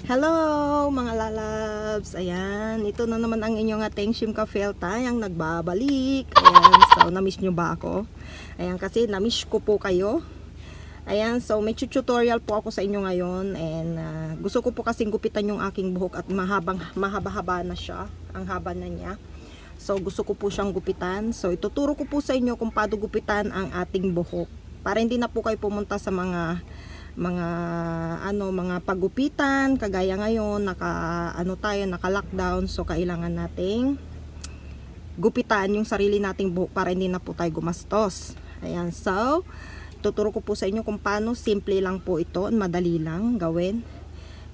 Hello mga lalabs, ayan, ito na naman ang inyong ating Shemka Philthai ang nagbabalik. Ayan, so namiss nyo ba ako? Ayan, kasi namiss ko po kayo. Ayan, so may tutorial po ako sa inyo ngayon. And gusto ko po kasing gupitan yung aking buhok at mahaba-haba na siya, ang haba na niya. So gusto ko po siyang gupitan. So ituturo ko po sa inyo kung paano gupitan ang ating buhok, para hindi na po kayo pumunta sa mga pagupitan kagaya ngayon, naka-lockdown. So kailangan nating gupitan yung sarili nating buhok para hindi na po tayo gumastos. Ayan, so tuturo ko po sa inyo kung paano. Simple lang po ito, madali lang gawin.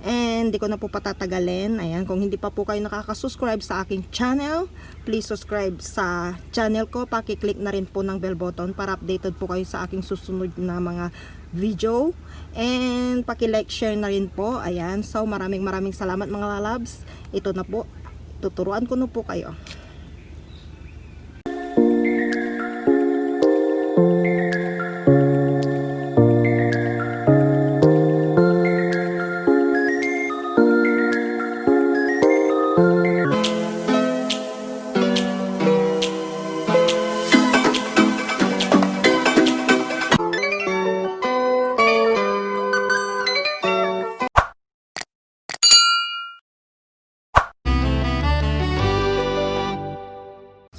And di ko na po patatagalin. Ayan, kung hindi pa po kayo nakaka-subscribe sa aking channel, please subscribe sa channel ko. Paki-click na rin po ng bell button para updated po kayo sa aking susunod na mga video. And paki-like, share na rin po. Ayan, so maraming salamat mga lalabs. Ito na po, tuturuan ko na po kayo.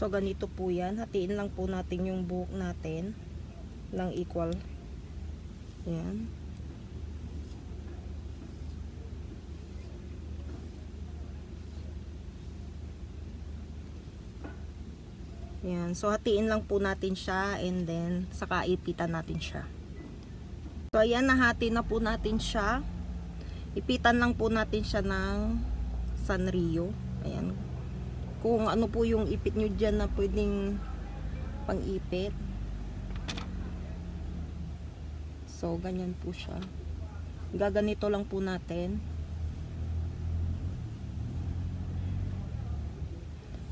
So ganito po yan, hatiin lang po natin yung buhok natin ng equal. Yan. Yan, so hatiin lang po natin siya and then saka ipitan natin siya. So ayan, nahati na po natin siya. Ipitan lang po natin siya ng sanrio. Ayan. Kung ano po yung ipit nyo dyan na pwedeng pang-ipit. So, ganyan po siya. Gaganito lang po natin.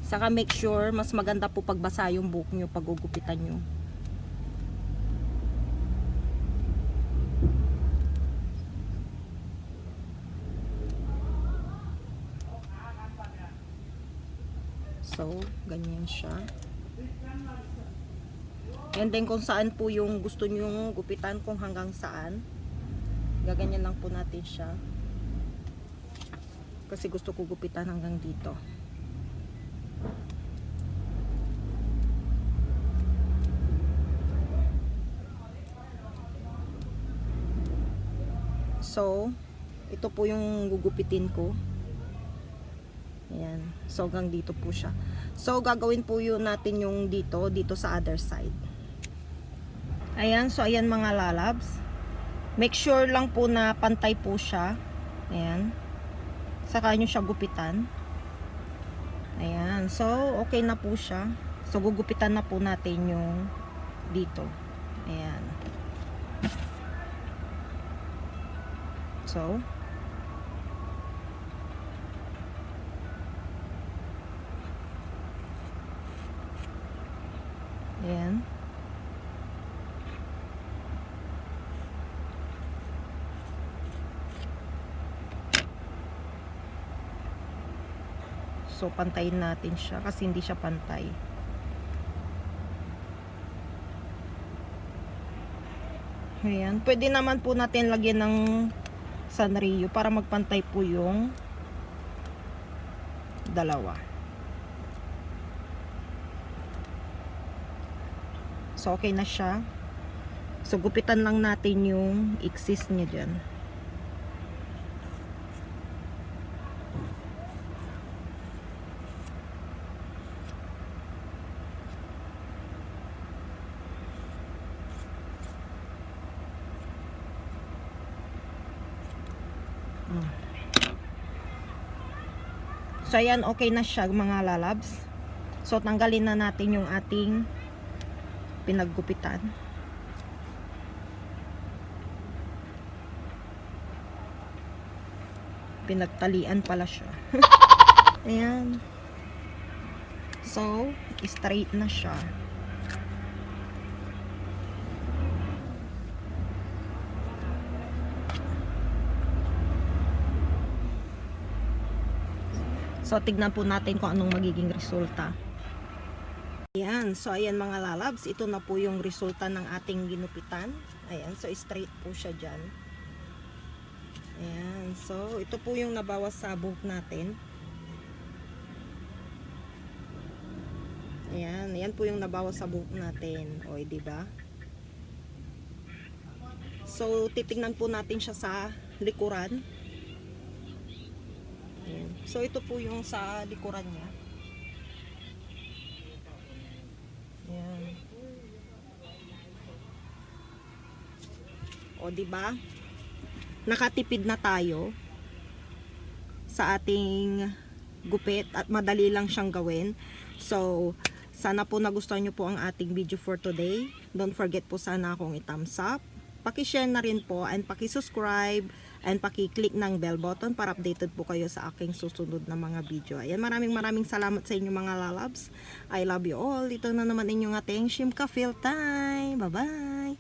Saka make sure, mas maganda po pagbasa yung buhok nyo pag gugupitan nyo. So, ganyan siya. And then kung saan po yung gusto nyong gupitan, kung hanggang saan, gaganyan lang po natin siya. Kasi gusto ko gupitan hanggang dito. So, ito po yung gugupitin ko. Ayan. So, hanggang dito po siya. So, gagawin po yun natin yung dito sa other side. Ayan. So, ayan mga lalabs. Make sure lang po na pantay po siya. Ayan. Saka nyo siya gupitan. Ayan. So, okay na po siya. So, gugupitan na po natin yung dito. Ayan. So, ayan. So, pantayin natin siya kasi hindi siya pantay. Ayan. Pwede naman po natin lagyan ng sanrio para magpantay po yung dalawa. So, okay na siya. So, gupitan lang natin yung excess niya dyan. So, ayan, okay na siya mga lalabs. So, tanggalin na natin yung ating pinaggupitan. Pinagtalian pala siya. Ayan. So, straight na siya. So tignan po natin kung anong magiging resulta. Ayan, so ayan mga lalabs, ito na po yung resulta ng ating ginupitan. Ayan, so straight po siya dyan. Ayan, so ito po yung nabawas sa buhok natin. Ayan, ayan po yung nabawas sa buhok natin. O, diba? So, titingnan po natin siya sa likuran. Ayan. So, ito po yung sa likuran niya. Ayan. O, diba? Nakatipid na tayo sa ating gupit at madali lang siyang gawin. So, sana po nagustuhan nyo po ang ating video for today. Don't forget po sana akong i-thumbs up. Paki-share na rin po and paki-subscribe and paki-click ng bell button para updated po kayo sa aking susunod na mga video. Ayan, maraming salamat sa inyo mga lalabs. I love you all. Ito na naman inyong ating Shemka Philthai. Bye-bye.